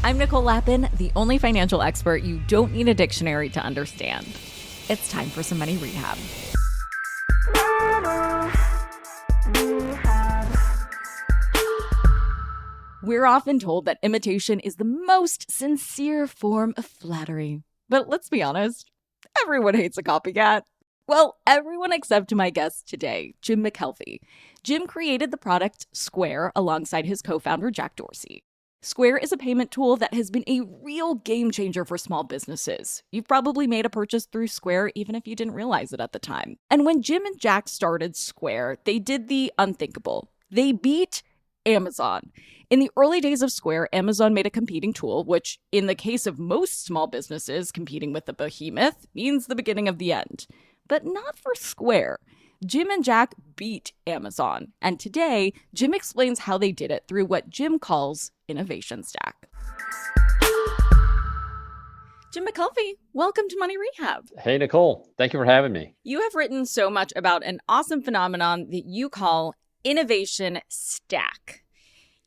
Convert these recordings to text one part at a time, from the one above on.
I'm Nicole Lappin, the only financial expert you don't need a dictionary to understand. It's time for some money rehab. We're often told that imitation is the most sincere form of flattery. But let's be honest, everyone hates a copycat. Well, everyone except my guest today, Jim McKelvey. Jim created the product Square alongside his co-founder, Jack Dorsey. Square is a payment tool that has been a real game changer for small businesses. You've probably made a purchase through Square even if you didn't realize it at the time. And when Jim and Jack started Square, they did the unthinkable. They beat Amazon. In the early days of Square, Amazon made a competing tool, which, in the case of most small businesses, competing with the behemoth means the beginning of the end. But not for Square. Jim and Jack beat Amazon. And today, Jim explains how they did it through what Jim calls Innovation Stack. Jim McKelvey, welcome to Money Rehab. Hey, Nicole. Thank you for having me. You have written so much about an awesome phenomenon that you call Innovation Stack.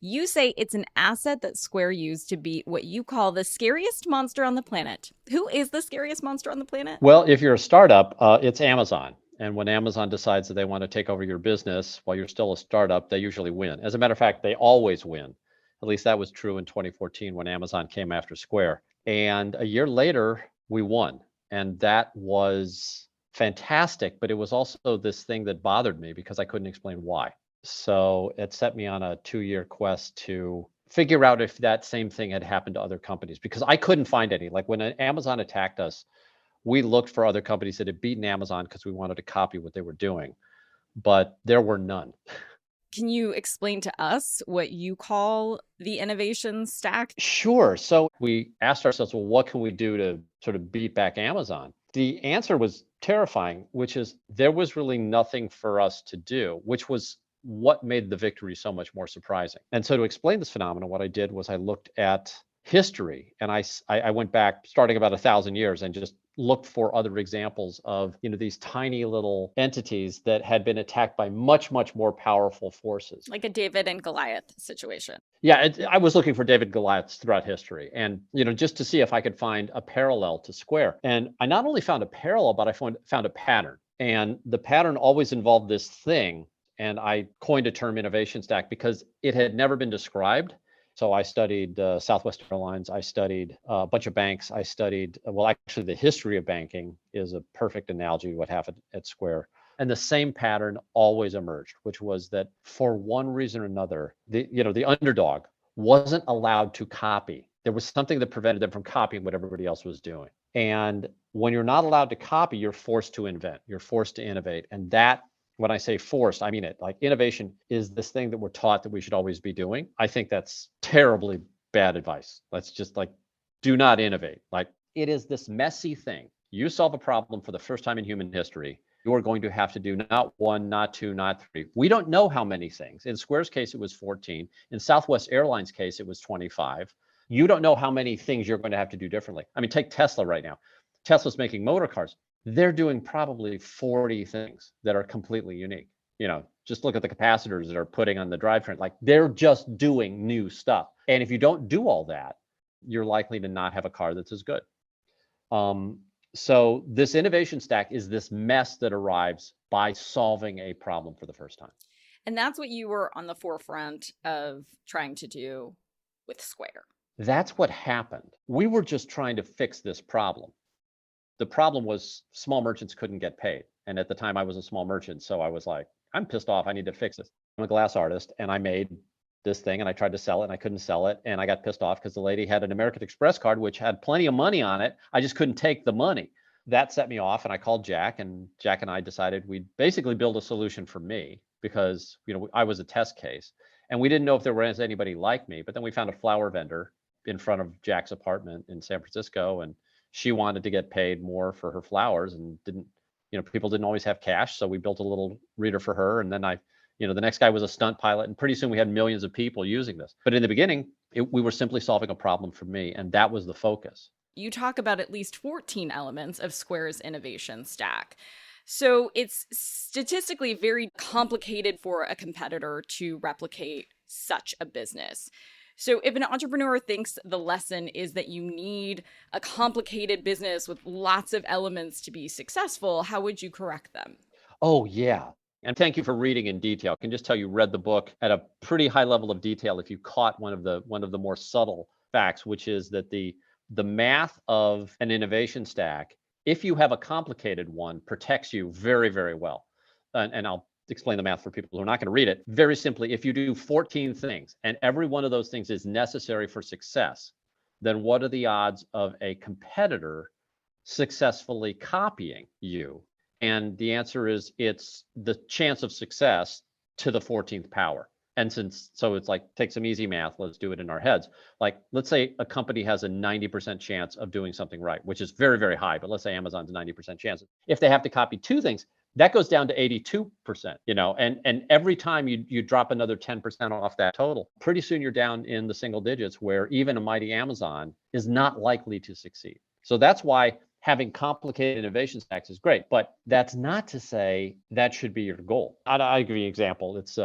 You say it's an asset that Square used to beat what you call the scariest monster on the planet. Who is the scariest monster on the planet? Well, if you're a startup, it's Amazon. And when Amazon decides that they want to take over your business while you're still a startup, they usually win. As a matter of fact, they always win. At least that was true in 2014 when Amazon came after Square. And a year later, we won. And that was fantastic. But it was also this thing that bothered me because I couldn't explain why. So it set me on a 2-year quest to figure out if that same thing had happened to other companies, because I couldn't find any. Like when Amazon attacked us, we looked for other companies that had beaten Amazon because we wanted to copy what they were doing, but there were none. Can you explain to us what you call the innovation stack? Sure. So we asked ourselves, well, what can we do to sort of beat back Amazon? The answer was terrifying, which is there was really nothing for us to do, which was what made the victory so much more surprising. And so to explain this phenomenon, what I did was I looked at history, and I went back starting about 1,000 years and just looked for other examples of these tiny little entities that had been attacked by much, much more powerful forces. Like a David and Goliath situation. Yeah, I was looking for David Goliaths throughout history, and just to see if I could find a parallel to Square. And I not only found a parallel, but I found a pattern. And the pattern always involved this thing. And I coined a term innovation stack because it had never been described. So I studied Southwest Airlines. I studied a bunch of banks. I studied, actually the history of banking is a perfect analogy to what happened at Square. And the same pattern always emerged, which was that for one reason or another, the underdog wasn't allowed to copy. There was something that prevented them from copying what everybody else was doing. And when you're not allowed to copy, you're forced to invent. You're forced to innovate. And that, when I say forced, I mean it. Like innovation is this thing that we're taught that we should always be doing. I think that's terribly bad advice. Let's just do not innovate. Like it is this messy thing. You solve a problem for the first time in human history. You're going to have to do not 1, not 2, not 3. We don't know how many things. In Square's case, it was 14. In Southwest Airlines' case, it was 25. You don't know how many things you're going to have to do differently. I mean, take Tesla right now. Tesla's making motor cars. They're doing probably 40 things that are completely unique. Just look at the capacitors that are putting on the drivetrain. Like they're just doing new stuff. And if you don't do all that, you're likely to not have a car that's as good. So this innovation stack is this mess that arrives by solving a problem for the first time. And that's what you were on the forefront of trying to do with Square. That's what happened. We were just trying to fix this problem. The problem was small merchants couldn't get paid. And at the time I was a small merchant. So I was like, I'm pissed off. I need to fix this. I'm a glass artist and I made this thing and I tried to sell it and I couldn't sell it. And I got pissed off because the lady had an American Express card, which had plenty of money on it. I just couldn't take the money. That set me off. And I called Jack, and Jack and I decided we'd basically build a solution for me because, I was a test case and we didn't know if there was anybody like me. But then we found a flower vendor in front of Jack's apartment in San Francisco, and she wanted to get paid more for her flowers and people didn't always have cash. So we built a little reader for her. And then the next guy was a stunt pilot. And pretty soon we had millions of people using this. But in the beginning, we were simply solving a problem for me. And that was the focus. You talk about at least 14 elements of Square's innovation stack. So it's statistically very complicated for a competitor to replicate such a business. So if an entrepreneur thinks the lesson is that you need a complicated business with lots of elements to be successful, how would you correct them? Oh, yeah. And thank you for reading in detail. I can just tell you read the book at a pretty high level of detail if you caught one of the more subtle facts, which is that the math of an innovation stack, if you have a complicated one, protects you very, very well. And I'll explain the math for people who are not going to read it. Very simply, if you do 14 things and every one of those things is necessary for success, then what are the odds of a competitor successfully copying you? And the answer is it's the chance of success to the 14th power. And so it's like, take some easy math, let's do it in our heads. Like, let's say a company has a 90% chance of doing something right, which is very, very high, but let's say Amazon's 90% chance. If they have to copy two things, that goes down to 82%, and every time you drop another 10% off that total, pretty soon you're down in the single digits where even a mighty Amazon is not likely to succeed. So that's why having complicated innovation stacks is great, but that's not to say that should be your goal. I'll give you an example. It's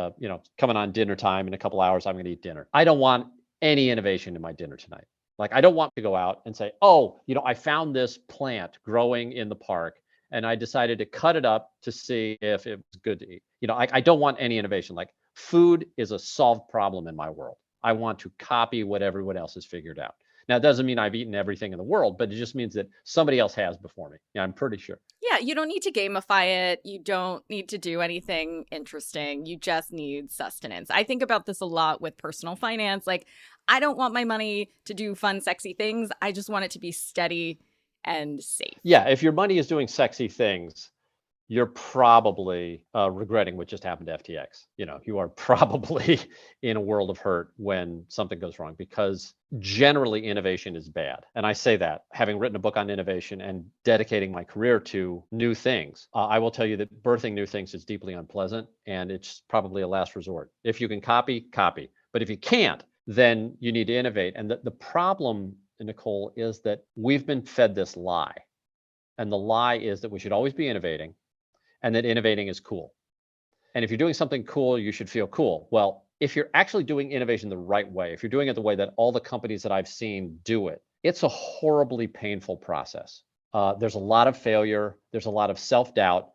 coming on dinner time in a couple hours. I'm going to eat dinner. I don't want any innovation in my dinner tonight. Like, I don't want to go out and say, oh, I found this plant growing in the park and I decided to cut it up to see if it was good to eat. I don't want any innovation. Like, food is a solved problem in my world. I want to copy what everyone else has figured out. Now, it doesn't mean I've eaten everything in the world, but it just means that somebody else has before me. Yeah, I'm pretty sure. Yeah, you don't need to gamify it. You don't need to do anything interesting. You just need sustenance. I think about this a lot with personal finance. Like, I don't want my money to do fun, sexy things. I just want it to be steady and safe. Yeah, if your money is doing sexy things, you're probably regretting what just happened to FTX. You are probably in a world of hurt when something goes wrong, because generally innovation is bad. And I say that having written a book on innovation and dedicating my career to new things. I will tell you that birthing new things is deeply unpleasant, and it's probably a last resort. If you can copy. But if you can't, then you need to innovate. And the problem, Nicole, is that we've been fed this lie. And the lie is that we should always be innovating, and that innovating is cool. And if you're doing something cool, you should feel cool. Well, if you're actually doing innovation the right way, if you're doing it the way that all the companies that I've seen do it, it's a horribly painful process. There's a lot of failure. There's a lot of self-doubt.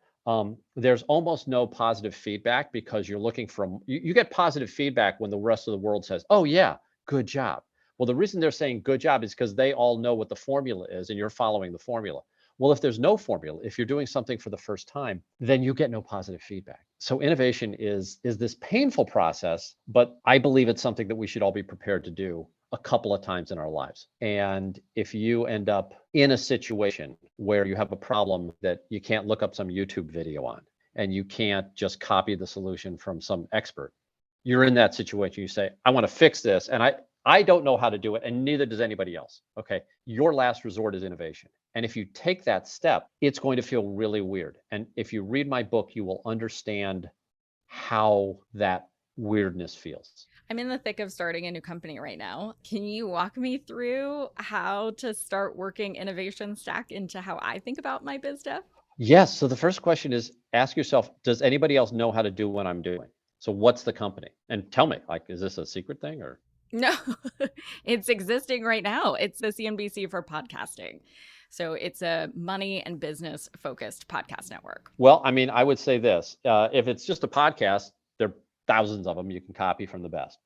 There's almost no positive feedback, because you're looking for, you get positive feedback when the rest of the world says, oh yeah, good job. Well, the reason they're saying good job is because they all know what the formula is and you're following the formula. Well, if there's no formula, if you're doing something for the first time, then you get no positive feedback. So innovation is this painful process, but I believe it's something that we should all be prepared to do a couple of times in our lives. And if you end up in a situation where you have a problem that you can't look up some YouTube video on, and you can't just copy the solution from some expert, you're in that situation. You say, I want to fix this, and I don't know how to do it, and neither does anybody else. Okay. Your last resort is innovation. And if you take that step, it's going to feel really weird. And if you read my book, you will understand how that weirdness feels. I'm in the thick of starting a new company right now. Can you walk me through how to start working innovation stack into how I think about my biz dev? Yes. So the first question is, ask yourself, does anybody else know how to do what I'm doing? So what's the company? And tell me, like, is this a secret thing or? No, it's existing right now. It's the CNBC for podcasting. So it's a money and business focused podcast network. Well, I mean, I would say this, if it's just a podcast, there are thousands of them you can copy from the best.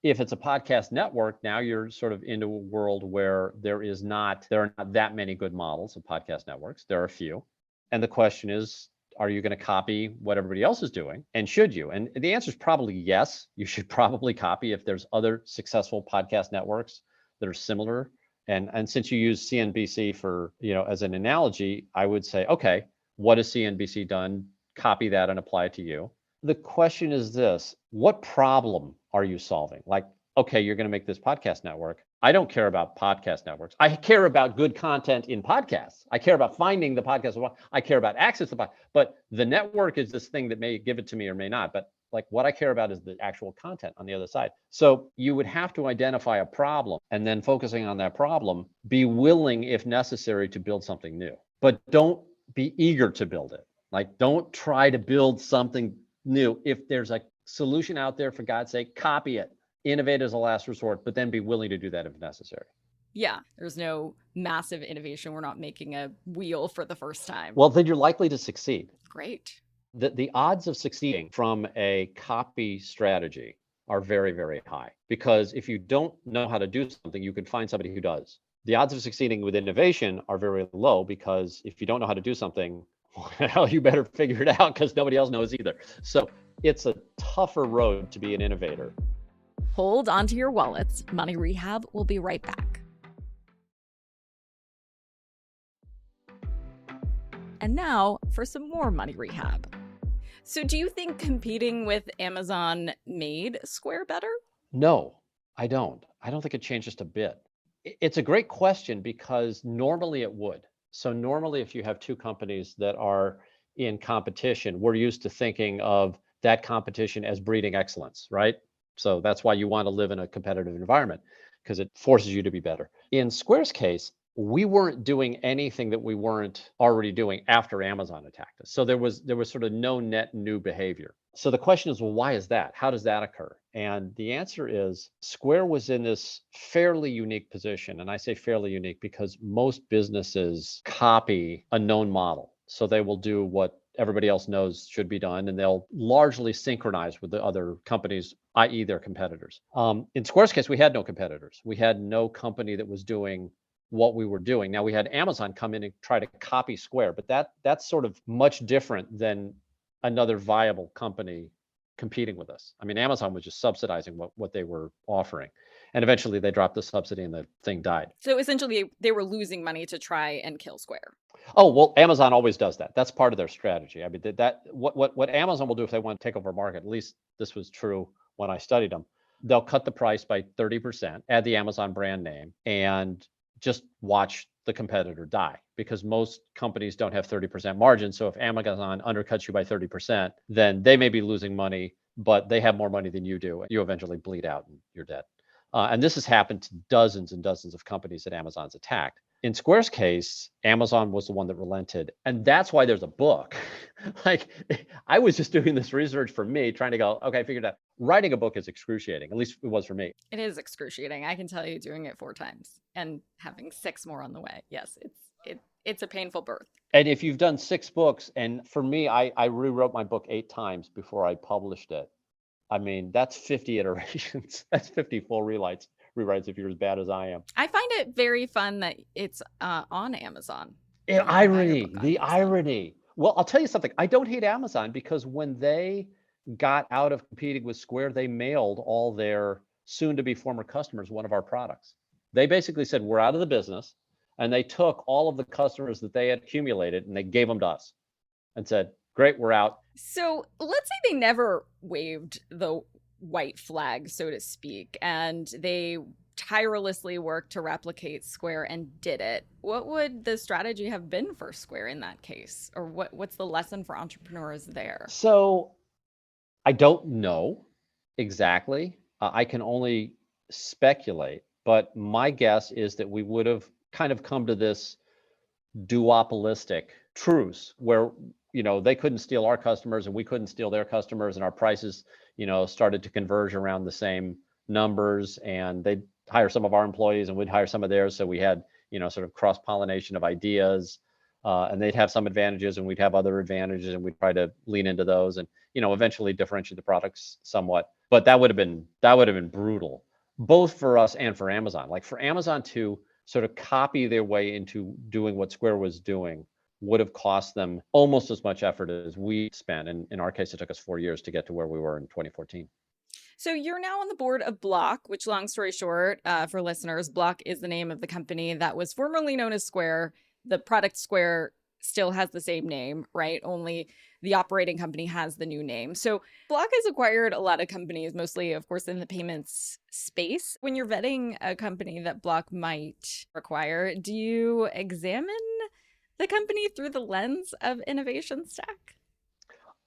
If it's a podcast network, now you're sort of into a world where there are not that many good models of podcast networks. There are a few. And the question is, are you going to copy what everybody else is doing? And should you? And the answer is probably yes. You should probably copy if there's other successful podcast networks that are similar. And since you use CNBC for, as an analogy, I would say, okay, what has CNBC done? Copy that and apply it to you. The question is this: what problem are you solving? Like, okay, you're going to make this podcast network. I don't care about podcast networks. I care about good content in podcasts. I care about finding the podcast. I care about access to the podcast. But the network is this thing that may give it to me or may not. But like, what I care about is the actual content on the other side. So you would have to identify a problem, and then focusing on that problem, be willing, if necessary, to build something new. But don't be eager to build it. Like, don't try to build something new. If there's a solution out there, for God's sake, copy it. innovate as a last resort, but then be willing to do that if necessary. Yeah, there's no massive innovation. We're not making a wheel for the first time. Well, then you're likely to succeed. Great. The odds of succeeding from a copy strategy are very, very high, because if you don't know how to do something, you can find somebody who does. The odds of succeeding with innovation are very low, because if you don't know how to do something, well, you better figure it out, because nobody else knows either. So it's a tougher road to be an innovator. Hold onto your wallets. Money Rehab will be right back. And now for some more Money Rehab. So do you think competing with Amazon made Square better? No, I don't. I don't think it changed just a bit. It's a great question, because normally it would. So normally, if you have two companies that are in competition, we're used to thinking of that competition as breeding excellence, right? So that's why you want to live in a competitive environment, because it forces you to be better. In Square's case, we weren't doing anything that we weren't already doing after Amazon attacked us. So there was sort of no net new behavior. So the question is, well, why is that? How does that occur? And the answer is, Square was in this fairly unique position. And I say fairly unique because most businesses copy a known model. So they will do what everybody else knows should be done, and they'll largely synchronize with the other companies, i.e. their competitors. In Square's case, we had no competitors. We had no company that was doing what we were doing. Now, we had Amazon come in and try to copy Square, but that's sort of much different than another viable company competing with us. I mean, Amazon was just subsidizing what they were offering. And eventually they dropped the subsidy and the thing died. So essentially they were losing money to try and kill Square. Oh, well, Amazon always does that. That's part of their strategy. I mean, what Amazon will do if they want to take over a market, at least this was true when I studied them, they'll cut the price by 30%, add the Amazon brand name, and just watch the competitor die, because most companies don't have 30% margin. So if Amazon undercuts you by 30%, then they may be losing money, but they have more money than you do. You eventually bleed out and you're dead. And this has happened to dozens and dozens of companies that Amazon's attacked. In Square's case, Amazon was the one that relented. And that's why there's a book. Like, I was just doing this research for me, trying to go, okay, I figured out writing a book is excruciating. At least it was for me. It is excruciating. I can tell you, doing it 4 times and having 6 more on the way. Yes, it's a painful birth. And if you've done 6 books, and for me, I rewrote my book 8 times before I published it. I mean, that's 50 iterations. That's 50 full rewrites if you're as bad as I am. I find it very fun that it's on Amazon. The irony. Well, I'll tell you something. I don't hate Amazon, because when they got out of competing with Square, they mailed all their soon-to-be former customers one of our products. They basically said, we're out of the business. And they took all of the customers that they had accumulated and they gave them to us and said, great, we're out. So let's say they never waved the white flag, so to speak, and they tirelessly worked to replicate Square and did it. What would the strategy have been for Square in that case? Or what's the lesson for entrepreneurs there? So I don't know exactly. I can only speculate, but my guess is that we would have kind of come to this duopolistic truce where, they couldn't steal our customers and we couldn't steal their customers, and our prices, started to converge around the same numbers, and they'd hire some of our employees and we'd hire some of theirs. So we had, sort of cross-pollination of ideas, and they'd have some advantages and we'd have other advantages, and we'd try to lean into those and, eventually differentiate the products somewhat. But that would have been brutal, both for us and for Amazon. Like, for Amazon to sort of copy their way into doing what Square was doing would have cost them almost as much effort as we spent. And in our case, it took us 4 years to get to where we were in 2014. So you're now on the board of Block, which, long story short, for listeners, Block is the name of the company that was formerly known as Square. The product Square still has the same name, right? Only the operating company has the new name. So Block has acquired a lot of companies, mostly, of course, in the payments space. When you're vetting a company that Block might acquire, do you examine the company through the lens of innovation stack?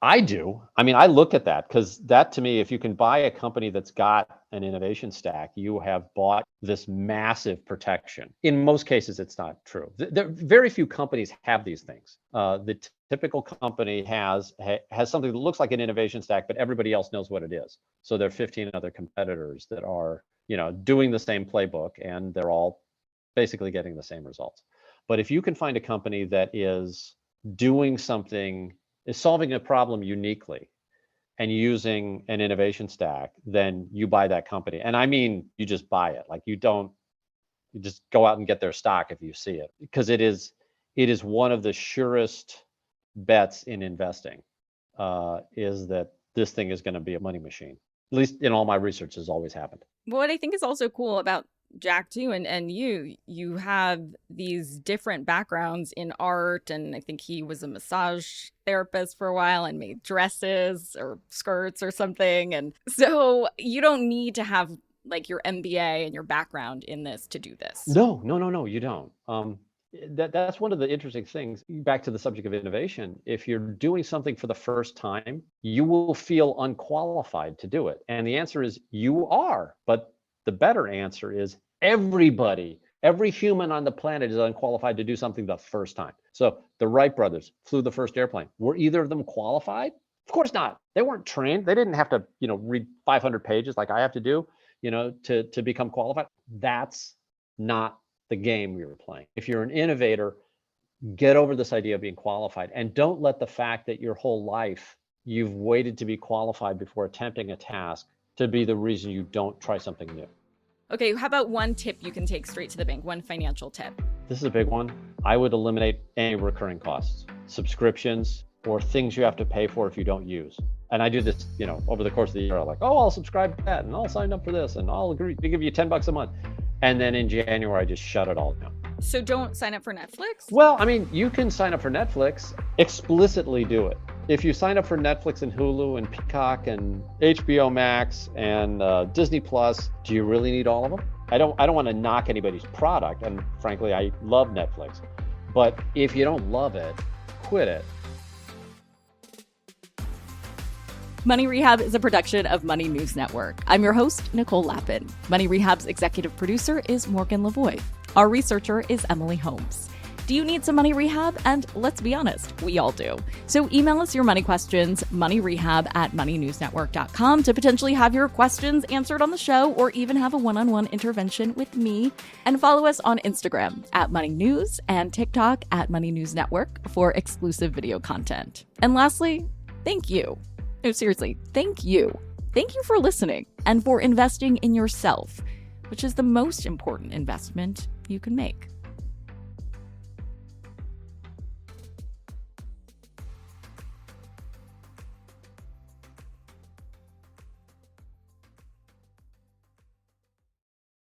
I do. I mean, I look at that, because that, to me, if you can buy a company that's got an innovation stack, you have bought this massive protection. In most cases, it's not true. Very few companies have these things. The Typical company has something that looks like an innovation stack, but everybody else knows what it is. So there are 15 other competitors that are, doing the same playbook, and they're all basically getting the same results. But if you can find a company that is doing something, is solving a problem uniquely and using an innovation stack, then you buy that company. And I mean, you just buy it. Like you just go out and get their stock if you see it, because it is one of the surest bets in investing, is that this thing is going to be a money machine. At least in all my research has always happened. What I think is also cool about Jack too, and you have these different backgrounds in art, and I think he was a massage therapist for a while and made dresses or skirts or something. And so you don't need to have like your MBA and your background in this to do this. No, you don't. That's one of the interesting things. Back to the subject of innovation, if you're doing something for the first time, you will feel unqualified to do it. And the answer is you are. But the better answer is every human on the planet is unqualified to do something the first time. So the Wright brothers flew the first airplane. Were either of them qualified? Of course not. They weren't trained. They didn't have to, read 500 pages like I have to do, to become qualified. That's not the game we were playing. If you're an innovator, get over this idea of being qualified, and don't let the fact that your whole life you've waited to be qualified before attempting a task to be the reason you don't try something new. Okay, how about one tip you can take straight to the bank, one financial tip? This is a big one. I would eliminate any recurring costs, subscriptions, or things you have to pay for if you don't use. And I do this, over the course of the year. I'm like, I'll subscribe to that, and I'll sign up for this, and I'll agree to give you $10 a month. And then in January, I just shut it all down. So don't sign up for Netflix? Well, I mean, you can sign up for Netflix, explicitly do it. If you sign up for Netflix and Hulu and Peacock and HBO Max and Disney Plus, do you really need all of them? I don't want to knock anybody's product, and frankly, I love Netflix. But if you don't love it, quit it. Money Rehab is a production of Money News Network. I'm your host, Nicole Lappin. Money Rehab's executive producer is Morgan Lavoie. Our researcher is Emily Holmes. Do you need some money rehab? And let's be honest, we all do. So email us your money questions, moneyrehab@moneynewsnetwork.com, to potentially have your questions answered on the show, or even have a one-on-one intervention with me. And follow us on Instagram @MoneyNews and TikTok @MoneyNewsNetwork for exclusive video content. And lastly, thank you. No, seriously, thank you. Thank you for listening and for investing in yourself, which is the most important investment you can make.